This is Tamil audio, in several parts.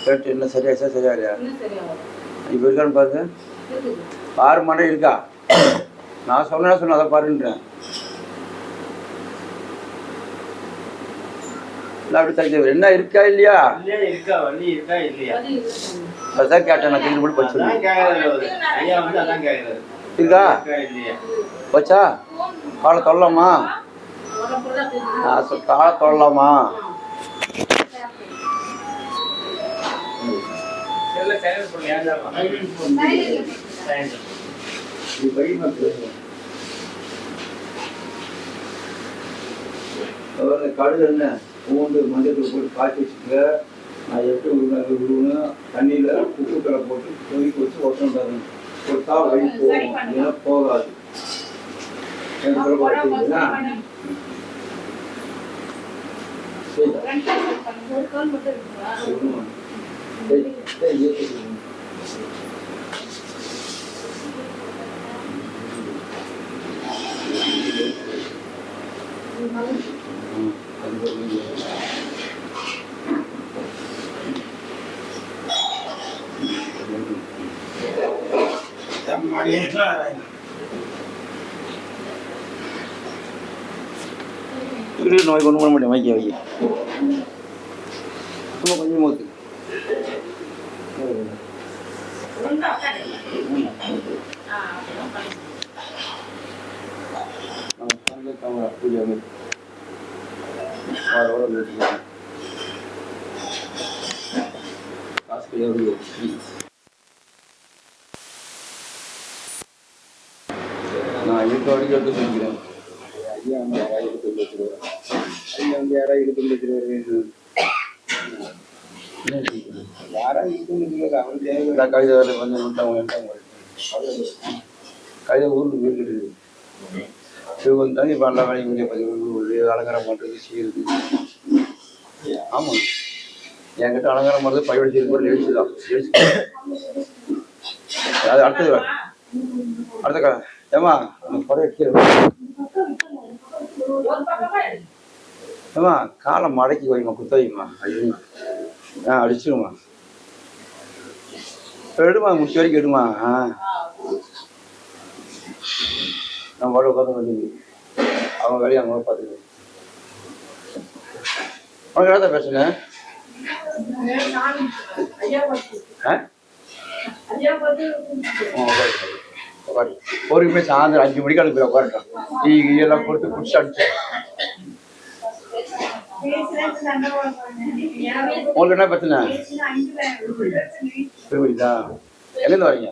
கேட்டு என்ன சரியாச்சா சரியா இல்லையா இப்போ இருக்கான்னு பாருங்க. பாரு மண்டை இருக்கா? நான் சொன்னேன் அதை பாருன்றேன். அப்படி தெரிஞ்சவர் என்ன இருக்கா இல்லையா? அதான் கேட்டேன். நான் திரும்ப படிச்சு இருக்கா வச்சா காலை தொல்லலாமா? காலை தொல்லலாமா? கடுகு என்ன பூண்டு மஞ்சள் போட்டு காய்ச்சி வச்சுக்க. நான் எப்படி விடுவேன் தண்ணியில் உப்புக்கரை போட்டு கொதிக்க வச்சு ஒட்டணும். கொடுத்தா வழி போகும், இல்லைன்னா போகாது. நோய் கொண்டு போட மாட்டேன். வைக்க வைக்க சும்மா கொஞ்சம் மூத்து பூஜை நான் இருக்க வரைக்கும் எடுத்து சொல்லிக்கிறேன். ஐயா வந்து யாராவது எடுத்து வச்சுருவார். ஐயா வந்து யாராவது எடுத்து வச்சுருவார். யாராவது எடுத்து அவருக்கு கவிதை வேலை கொஞ்சம் கவிதை ஊருக்கு போய்கிட்டு இவங்க வந்து இப்போ எல்லா வேலையும் வெளியே பதிவு அலங்காரம் பண்ணுறது செய்யுது. ஆமாம், என்கிட்ட அலங்காரம் பண்ணுறது பையோட செய்து கூட எழுச்சி தான். அது அடுத்தது அடுத்த ஏமா குறை ஏமா காலை மடக்கி வைமா, குத்த வைமா. அடிச்சுடுமா, எடுமா, முடிச்ச வரைக்கும் எடுமா. நான் பாட உட்காந்து வந்து அவங்க வேலையை அவங்க பார்த்துக்கணும். அவங்க என்ன பேசுங்க? பொறுமையாக சாயந்தரம் 5 மணிக்கு அனுப்பி உட்காரட்டும். டீ எல்லாம் போட்டு குடிச்சு அடிச்சு. உங்களுக்கு என்ன பிரச்சனை? புரியுதா? எங்கேருந்து வரீங்க?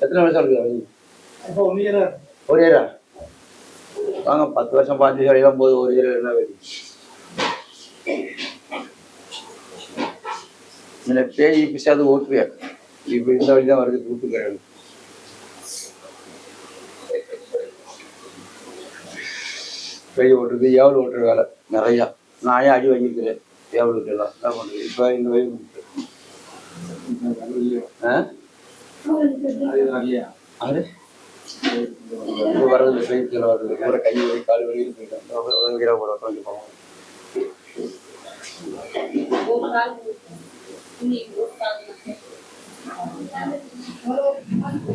எத்தனை வருஷம் இருக்கு? ஒரு ஏரா வாங்க. 10 வருஷம் 15 வருஷம் எல்லாம் போது. ஒரு ஏரா என்ன வேணும்? இந்த பேய் பிசாது ஓட்டுவே. இப்போ இந்த வழி தான் வருது. கூட்டு கிடையாது. பேய் ஓட்டுறது, ஏவல் ஓட்டுற வேலை நிறையா. நான் ஏன் அடி வாங்கியிருக்கிறேன் ஏவலுக்கு எல்லாம். என்ன பண்ணுறது? இப்போ இந்த வழி இப்போ வர்றது பேய்ச்சில் வர்றது கூட கை வலி கால் வலின்னு போயிட்டேன். போட கொஞ்சம் போவோம்.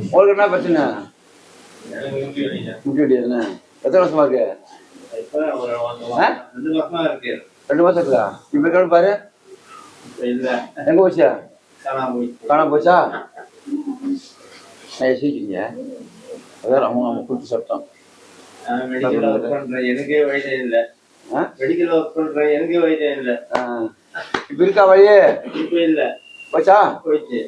உங்களுக்கு என்ன பிரச்சனை? முட்டி என்ன? எத்தனை வருஷமா இருக்கு? 2 மாசம் இருக்குதா? இப்ப கேட்டு பாரு. எங்க போச்சா? காணாம போச்சா? சீக்கிங்க அதான் அவங்க கூட்டு சட்டம். எனக்கே வயசே இல்லை. மெடிக்கல் ஒர்க் பண்றேன், எனக்கே வயசே இல்லை. இப்ப இருக்கா வழியே? இப்ப இல்ல. போச்சா? போயிடுச்சு.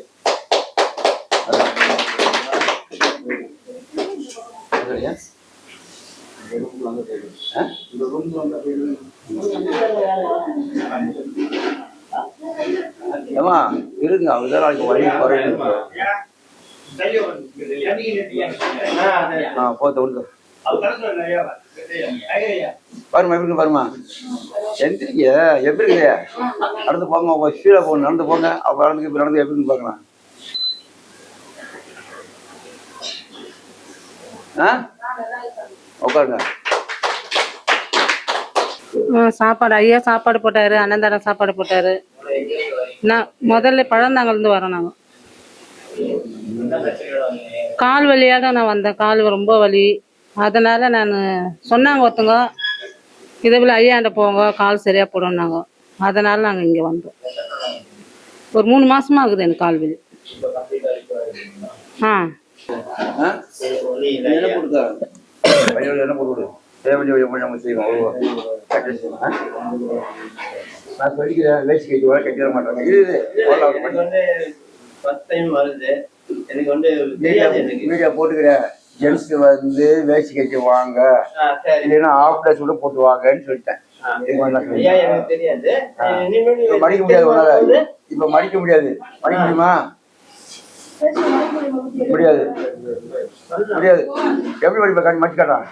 ஏமா இருங்க, அவர்தான் நாளைக்கு வழி குறையும். போத்த விடுங்க. பாருமா எப்படி பாருமா. எந்திரிக்க எப்படி இருக்கு? நடந்து போங்க, கீழே போகணும். நடந்து போங்க. அப்ப நடந்து நடந்து எப்படின்னு பாக்கலாம். உட்காருங்க. சாப்பாடு ஐயா சாப்பாடு போட்டார், அன்னதானம் சாப்பாடு போட்டார். நான் முதல்ல பழந்தாங்கலேருந்து வரோம். நாங்கள் கால் வலியாக தான் நான் வந்தேன். கால் ரொம்ப வலி. அதனால் நான் சொன்னாங்க ஒருத்தங்க, இதை போல் ஐயாண்ட போங்க, கால் சரியாக போடும்னாங்க. அதனால் நாங்கள் இங்கே வந்தோம். ஒரு 3 மாதமாக ஆகுது எனக்கு கால் வலி. ஆ என்ன கொடுத்தா என்ன போட்டு தேவையான நம்ம செய்வோம். நான் சொல்லிக்கிறேன், வேஸ்ட் கேட்டு வர கட்டிட மாட்டாங்க. வீடியோ போட்டுக்கிறேன். ஜென்ஸ்க்கு வந்து வேஸ்ட் கட்டி வாங்க, இல்லைன்னா ஆஃப் ட்ரெஸ் கூட போட்டு வாங்கன்னு சொல்லிட்டேன். மடிக்க முடியாது, இப்ப மடிக்க முடியாது. மடிக்க முடியுமா? முடியாது முடியாது. எப்படி மடிப்ப? மடிச்சு காட்டான்.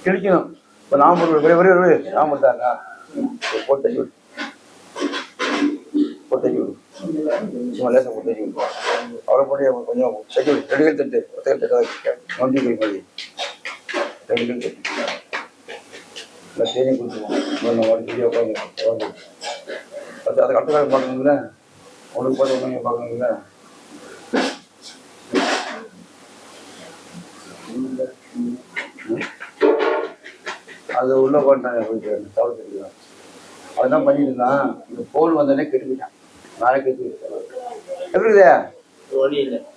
கிழிக்கணும். இப்போ நான் ஒரே நான் கொடுத்தாங்க போட்டு தச்சு விடு, போட்டு தச்சு விடு. சும்மா லேசாக போட்டு தச்சு விடு. அவரை போட்டு கொஞ்சம் தச்சு விடு. 2 கல் தட்டு, 10 கல் தட்டு நொண்டி கை மாதிரி 2 கல் தட்டு. இல்லை தேனி கொடுத்துருவோம். நம்ம வீடியோ உட்காந்து அதுக்கு அடுத்த காலம் பார்க்கணுங்களா? உங்களுக்கு பார்த்து ஒன்று பார்க்கணுங்களா? அது உள்ள போட்டாங்க தவிர்த்து. அதுதான் பண்ணிட்டு இருந்தான். இந்த போன் வந்தோடனே கெட்டுக்கிட்டான். நாளைக்கு எப்படி இருக்குதே?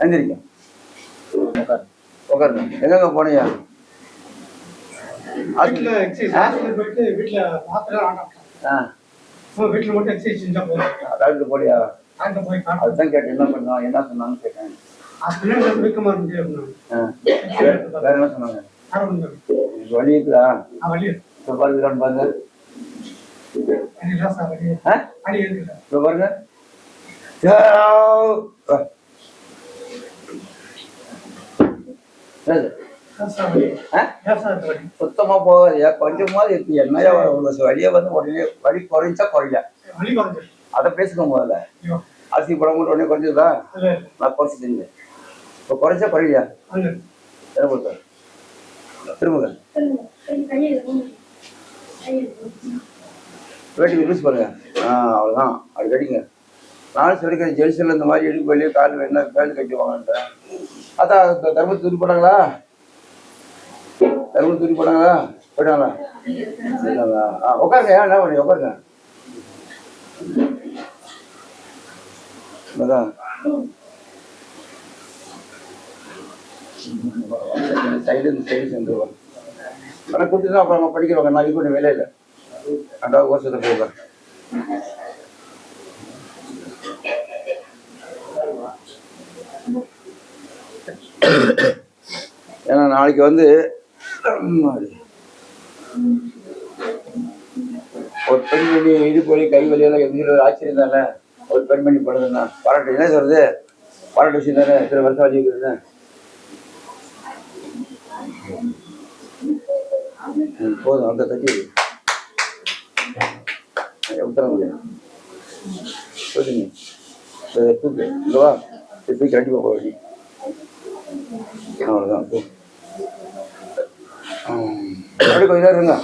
எந்திரிக்க உட்காருங்க. எங்கெங்க போனியா? டாக்டர் போலியா? அதுதான் கேட்டேன், என்ன பண்ணோம், என்ன சொன்னான்னு கேட்டேன். வேற என்ன சொன்னாங்க? வலி இருக்குதா? பாருங்க பாருங்க பாருங்க. சுத்தமா போகாதியா? கொஞ்சமாவது இருக்கு. என்னையா வழியை வந்து உடனே வலி குறைஞ்சா குறைய அதை பேசுங்க. முதல்ல அரிசி படம் கூட உடனே குறைஞ்சதா? நான் குறைச்சிட்டீங்க. இப்போ குறைச்சா குறையா? என்ன கொடுத்தா? திரும்புங்க. வேட்டி யூஸ் பண்ணுங்க. அவ்வளோதான். அது கட்டிங்க. நானும் சொல்லிக்கிறேன், ஜென்ஸில் இந்த மாதிரி இடுப்பு வெளியே கால் வேணா பேண்ட் கட்டிவாங்கன்றேன். அதான் தர்மத்தை தூக்கி போட்டாங்களா? தர்மத்தை தூக்கி போட்டாங்களா? போயிட்டாங்களா? உட்காருங்க. என்ன பண்ணி உட்காருங்க. அதான் சைடு சேர்ந்துருவாங்க. ஆனால் கொடுத்துதான் அப்புறம் அவங்க படிக்கிறவங்க. நான் இது பண்ண வேலை இல்லை. 2வது வருஷத்தை போயிருக்கேன். ஏன்னா நாளைக்கு வந்து ஒரு பெண்மணி இடுப்பு வலி கை வலியெல்லாம் எந்த ஆச்சரியம் தானே. ஒரு பெண்மணி படுதுன்னா பாராட்டு என்ன சொல்றது? பாராட்டு விஷயம் தானே. இத்தனை வருஷம் வலி இருக்குதுன்னு போதும். அந்த தட்டி உத்தர முடியும். சொல்லுங்க. தூக்கு இல்லவா? தூக்கி கண்டிப்பாக போக வேண்டி. அவ்வளோதான். அப்படி கொஞ்சம் நேரம் இருங்க.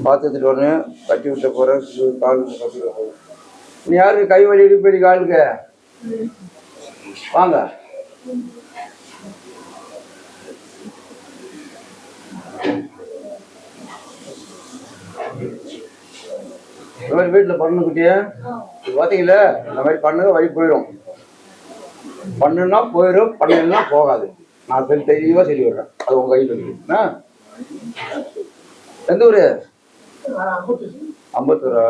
பாத்திரத்துட்டு உடனே கட்டி விட்ட போற கால் கட்டி விட. நீ யாருக்கு கை வலி இடுப்படி காலுக்கு வாங்க. இந்த மாதிரி வீட்டில் பண்ணு குட்டிய பார்த்தீங்களா? இந்த மாதிரி பண்ணுங்க, வழி போயிடும். பண்ணுன்னா போயிடும், பண்ணலன்னா போகாது. நான் தெளிவாக சொல்லி விடுறேன். அது உங்க கையில் இருக்குண்ணா. எந்த ஊரு? அம்பத்தூரா?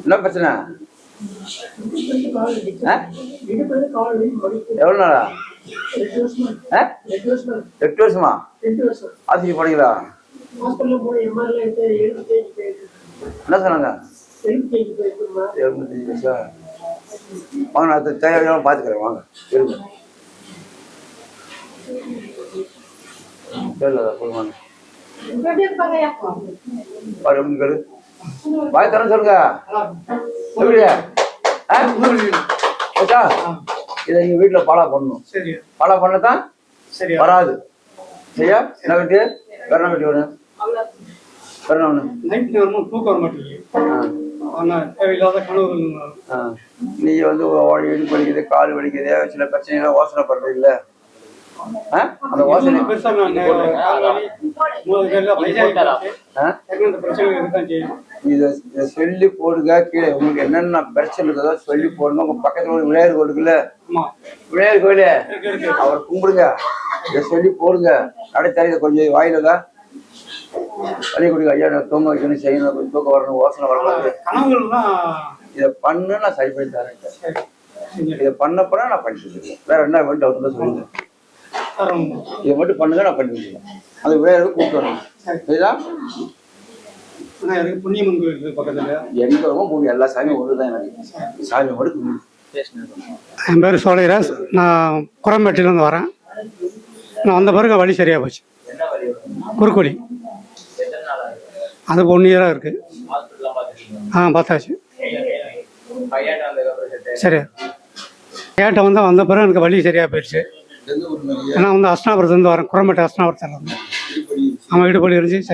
என்ன பிரச்சனை? எவ்வளோ நாளா? 8 வருஷமா? ஆஸ்பத்திரி போனீங்களா? என்ன சொன்னாங்க? 75 வயசா? வாங்க, நான் தேவையான பார்த்துக்கிறேன். வாங்க இருங்க. சொல்லுவாங்க பாரு. வாய் தரேன்னு சொல்லுங்க. எப்படியா ஓகே இதை நீங்க வீட்டுல ஃபாலோ பண்ணணும். சரி ஃபாலோ பண்ணதான் சரி வராது. சரியா? என்ன கட்டி வேற என்ன கட்டி வேணும்? வேற என்ன ஒண்ணு? நைட் நேரமும் தூக்கம் வர மாட்டேங்குது. ஆனால் தேவையில்லாத கனவுகள் நீ வந்து இடுப்பு வலிக்குது, கால் வலிக்குது, சில பிரச்சனைகளை யோசனை பண்றது இல்ல. அந்த யோசனை பெருசா நான் பிரச்சனை இருக்குதான் செய்யும். இதை சொல்லி போடுங்க. கீழே உங்களுக்கு என்னென்ன பிரச்சனை இருக்குதோ சொல்லி போடுங்க. உங்க பக்கத்துல ஒரு விநாயகர் கோயில் இருக்குல்ல, ஆமா விநாயகர் கோயிலு, அவர் கும்பிடுங்க. இதை சொல்லி போடுங்க. நடைத்தறி கொஞ்சம் வாயிலதா வலி கொடுங்க. ஐயா நான் தூங்க வைக்கணும், செய்யணும், கொஞ்சம் தூக்கம் வரணும், யோசனை வரக்கூடாது. கனவுகள்லாம் இதை பண்ணு, நான் சரி பண்ணி தரேன். இதை பண்ணப்போ நான் பண்ணி கொடுத்துருக்கேன். வேற என்ன வேணும் டவுட் தான் சொல்லுங்க. இதை மட்டும் பண்ணுங்க, நான் பண்ணி கொடுத்துருக்கேன். அது விநாயகருக்கு கூப்பிட்டு வரணும். சரிதா? எனக்கு புண்ணியம்மன் கோயில் இருக்கு பக்கத்துல. எங்க ரொம்ப பூமி எல்லா சாமியும் ஒன்றுதான். எனக்கு சாமி மட்டும் என் பேர் சோழைராஜ். நான் குரம்பேட்டிலேருந்து வரேன். நான் வந்த பிறகு வழி சரியாக போச்சு. குறுக்கோழி அது 1 இயராக இருக்குது. பார்த்தாச்சு. சரி கேட்ட வந்த பிறகு எனக்கு வழி சரியாக போயிடுச்சு. ஏன்னா அஸ்னாபுரத்துலேருந்து வரேன். குரம்பேட்டை அஸ்னாபுரத்தில் இருந்து. ஆமாம் இடுப்பள்ளி இருந்துச்சு. சரி